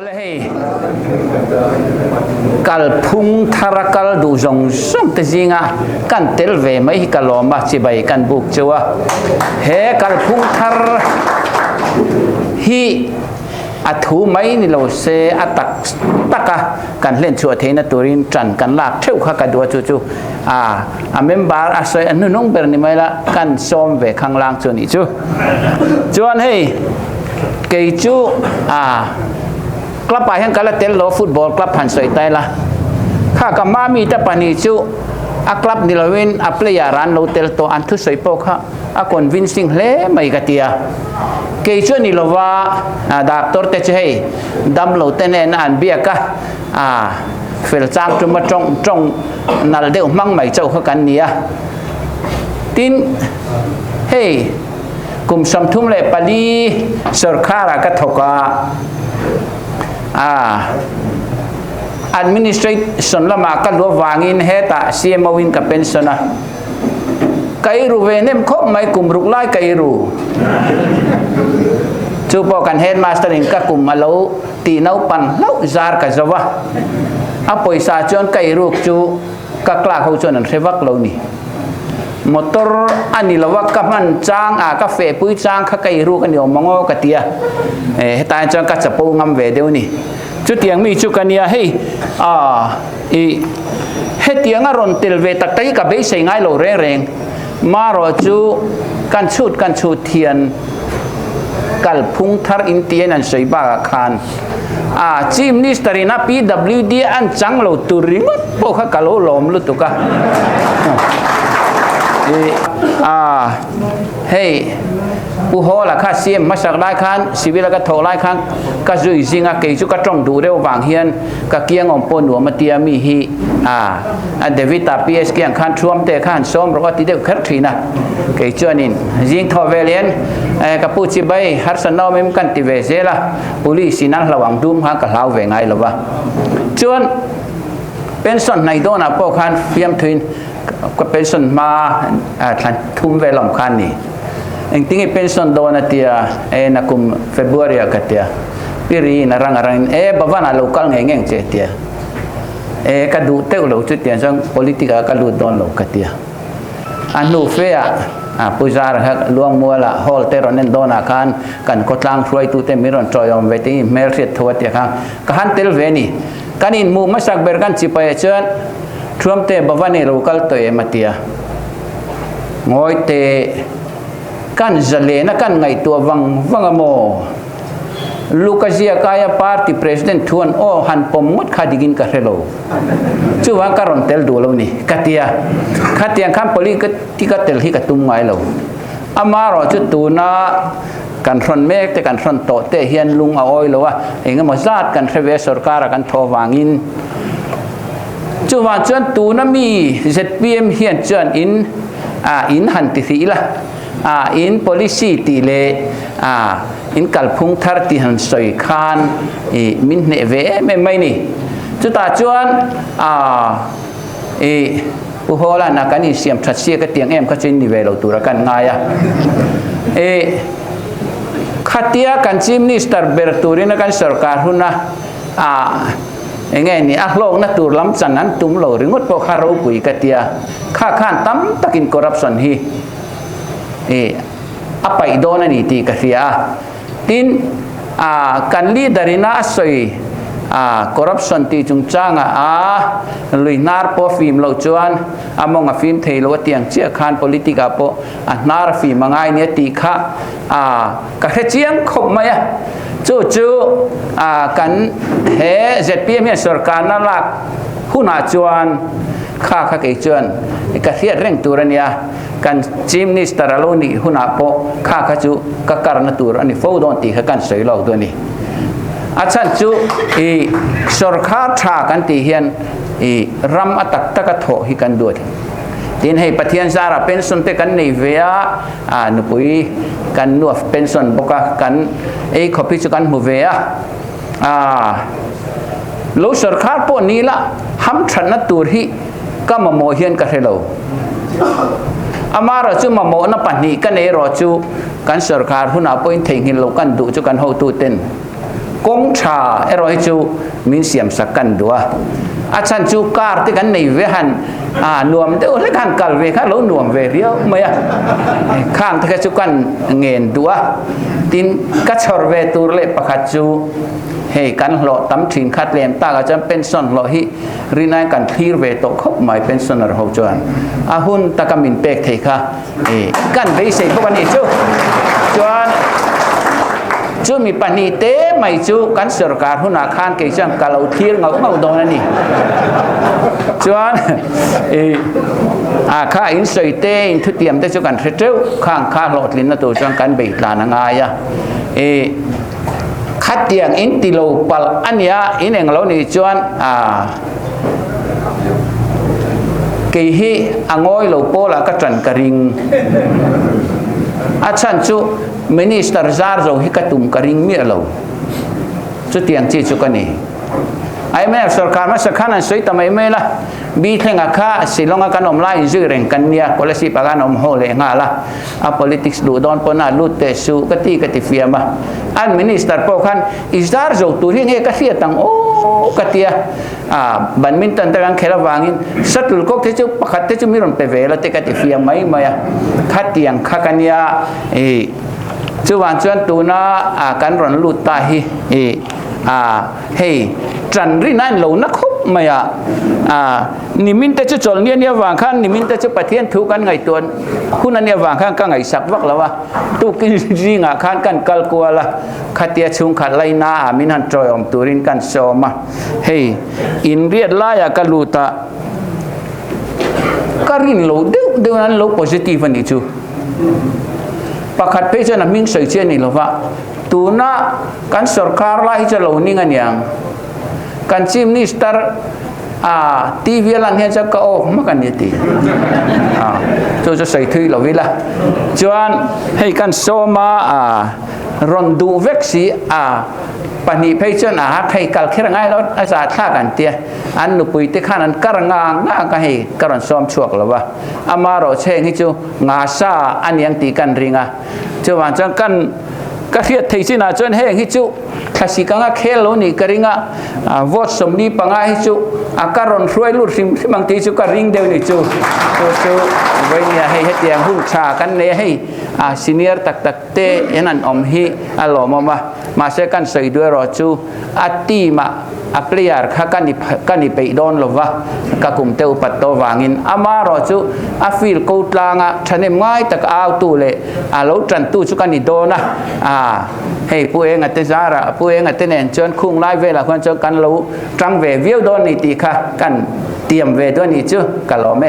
Malay kal phung tharakal du zong som te zinga kan tel ve mai kaloma chibai kan buk chuwa he kal phung thar hi athu mai ni lo se atak taka kan len chu theina turin tran kan lak theu kha ka du chu chu a member asoi anu nong ber ni mai la kan som ve khang lang chu ni chu chuan hei ke chu clubไปให้กันละเต้นโลฟุตบอลคลับหันสวยไตละข้ากับมามีแต่ปนิจูคลับนิลวินเพลยารันโลเตลโตอันทุสวยปกค่ะคนวินซิงเล่ไม่กติยาเกจนิลวาดาบตัวเตจให้ดำโลเตนอันเบียกะเฟลจางจุมาจงนัลเดียวมั่งไม่เจ้าเขากันเนี่ยตินเฮ้กลุ่มสมทุมเล่ปลีสุรคาระกัทกะadministration lama ka lo wangin heta CMO win ka pensiona kairu venem khop mai kumruk lai kairu chu po kan headmaster in ka kum malo ti nau pan lau zar ka zawa a poisa chon kairu chu ka kla ho chon an rewak lo ni motor ani lawak ka man chang ka fe pui chang kha kairu ka ni omongo ka tia heta chon ka chapo ngam ve deu ni chu tiang mi chu kania hei he tiang a ron tel ve tak tai ka be sei ngai lo reng ma ro chu kan chut thian kal phung thar in tien an sei ba khan chief minister ina PWD an chang lo turing po kha kalo lom lu tu ka heiผู้ฮอละค่าเสียมมาสักหลายคันชีวิตละก็โถหลายครั้งก็จุยซิงเกจุก็จ้องดูเร็วบางเฮียนก็เกียงอมปนหัวมาเตียมีฮีเดวิตาพีเอสเกียงคันช่วมเตะคันซ้อมเราก็ติดเดียวคัดทีนะเกจวนินยิงทอเวเลียนกับผู้ชิบายฮัตสันนอมิมกันติเวเซล่ะปุลิสินันระวังดุมหางกับลาวเวงไงหรอวะจวนเป็นส่วนในโดนะพวกคันเฟียมทวินก็เป็นส่วนมาทันทุ่มเวลาคันนี่eng tingi pension dona tia na kum February akatia piri narang bavana local ngeng che tia kadu teu lo chu tia jang politika kalu don lo katia anu fea pujar ha luang muala hol teronen dona kan kotlang throi tu te miron troyom veti merset thwa tia kan tel veni kanin mu masak berkan chipai chan thuam te bavani local to ematia ngoi te kan zale na kan ngai tua wangamo Lukazia kaya party president tuan han pomut khadigin ka relo chuwa karon tel du lo ni katia kan politika tel hi ka tum ngai lo amaro chu tu na kan ron mek te kan ron to te hian lung a oi lo wa engamo zat kan reve sarkar kan tho wangin chuwa chuan tu na mi ZPM hian chuan in han ti thi la in policy ti le in kalphung thar ti han soi khan min ne ve me mai ni chu ta chuan u hola na kan i siam that sia ka tiang em ka chin ni ve lo tu ra kan nga ya khatia kan chief minister berturin kan sarkar huna engeni ahlong na tur lam chanan tum lo ringot po kharo pui katia khan tam takin corruption hi apa idona ni ti kasia tin kan leaderina asoi corruption ti chungchanga luinar po film lo chuan among a film theilo tiang chia khan politika po nar film mangai ne ti kha ka he chiang khop maya chu kan he ZPM sarkar na lak huna chuan kha ke chuan ka hiat reng turania kan chief minister aloni huna po kha chu ka karna tur ani fodon ti kan sei lo do ni achan chu sarkar tha kan ti hian ram atak taka tho hi kan do tin hei pathian sara pension te kan nei vea nupui kan nuaf pension boka kan copy chu kan mu vea lo sarkar po ni la ham thana tur hi ka mo hian ka helo amara chu mamo na pani kan ro chu kan sarkar huna point thengin lo kan du chu kan ho tu ten กงชารอยจูมินเสียมสักกันดัวอาจารย์จูการที่กันในเวหันนวมเดี๋ยวเล็กหันกัลเวข้าเรานวมเวเรียวไม่ข้างที่กันจูกันเงินดัวตินกัจฉรเวตูเล็ปขัดจูให้กันหล่อตั้มถิ่นคัดเลียมตาก็จะเป็นส่วนหล่อฮิรินายกันพีร์เวตกคบหมายเป็นส่วนเราจวนหุ่นตะกมินเป็กเทค่ะกันไปเสกพวกนี้จูจวนจูมีปัญหาเต้ไม่จูกันสกัดหุ่นอาคารเกี่ยวกับเราทีร์เงาโดนนี่จวนข้าอินสวยเต้อินทุเตียมเต้จูกันเจ้าข้างข้าหลอดลิ้นนะตัวจวนกันเบิดลานงายขัดเตียงอินติโลปัลอันนี้อินเองเรานี่จวนกี่ฮีอ่างอยโลโปละก็จันกริงอาชันจูมินิสเตอร์ซาร์โจฮิกตุมกริงมีเราจุดเตียงจีจุกันนี่ไอ้แม่สุรการมาสักขนาดสวยทำไมไม่ล่ะบีเทงอาคาสิลงอาการอมไล่จุเร่งกันเนี่ยก็เลยสิปาการอมโหเลยงาละpolitics ดูดอนปนาลุตเตสูกติกติฟิอามาอันมินิสเตอร์พวกขันอิสราเอลตัวที่นี่ก็เสียตังโอ้กติยาบันมินตันตะกันเคลาวางินสัตว์ก็ที่จะปักขัดที่จะมีรอนเปเวลติกติฟิอาไม่ขัดเตียงขัดกันเนี่ยจูวันจวนตัวน่าการรอนลุตตาฮีเฮ้จันรีนั่นเรานักคุบไม่นิมินแต่จะจลเนี่ยวางข้างนิมินแต่จะปะเทียนทุกันไงตัวคุณนั่นเนี่ยวางข้างก็ไงสักวักแล้ววะตุกินริงข้างกันกัลกัวละขัดเตียชุงขัดไลนามินันจอยอมตุรินกันโซมาเฮ้อินเรียดลายกัลูตาการินเราเดี๋ยวนั้นเรา positif นี่จูปักขัดเพจนั้นมิงใส่เชียนี่หรอวะตัวน่ะกันสรการlah itu lalu ni kan yang kan Chief Minister TV ลังเฮียจะก็makan dia ti tuจะใส่ถุยเราวิละจวนให้กันโซมารอนดูเวกซีปนิเพจนั้นให้กัลเครงไงแล้วอาจารย์ท่ากันเตียอันนุปุยที่ข้านั้นกระงางก็ให้กระนซ้อมช่วงแล้ววะอามาเราเช่นที่จูงาซาอันยังตีกันริงจวนจังกันก็เรียกที่สินะจนเฮงฮิจูข้าศึกงาเคลโลนี่กริงวอดสมนีปังอาฮิจูอาการอนช่วยลุดสิบางทีจูก็ริงเดียวนี่จูวันนี้ให้เตียงหุ่นชากันเนี่ยให้ซีเนียร์ตักเตะนั่นอมฮีหล่อมาเสกันใส่ด้วยรอจูตีมาเปลี่ยนข้ากันนี่ไปโดนหรอวะก็กุมเตอุปัตโตวางินอามารอจูฟิลกูตลางฉันเองง่ายแต่ก็เอาตู้เลยเราจันตู้ชุกันนี่โดนนะให้ผู้เองเตจาระผู้เองเตเนนจนคุ้งไล่เวลาคนจนกันรู้จังเววิวโดนนี่ตีค่ะกันเตรียมเวด้วยนี่จูกันหล่อไหม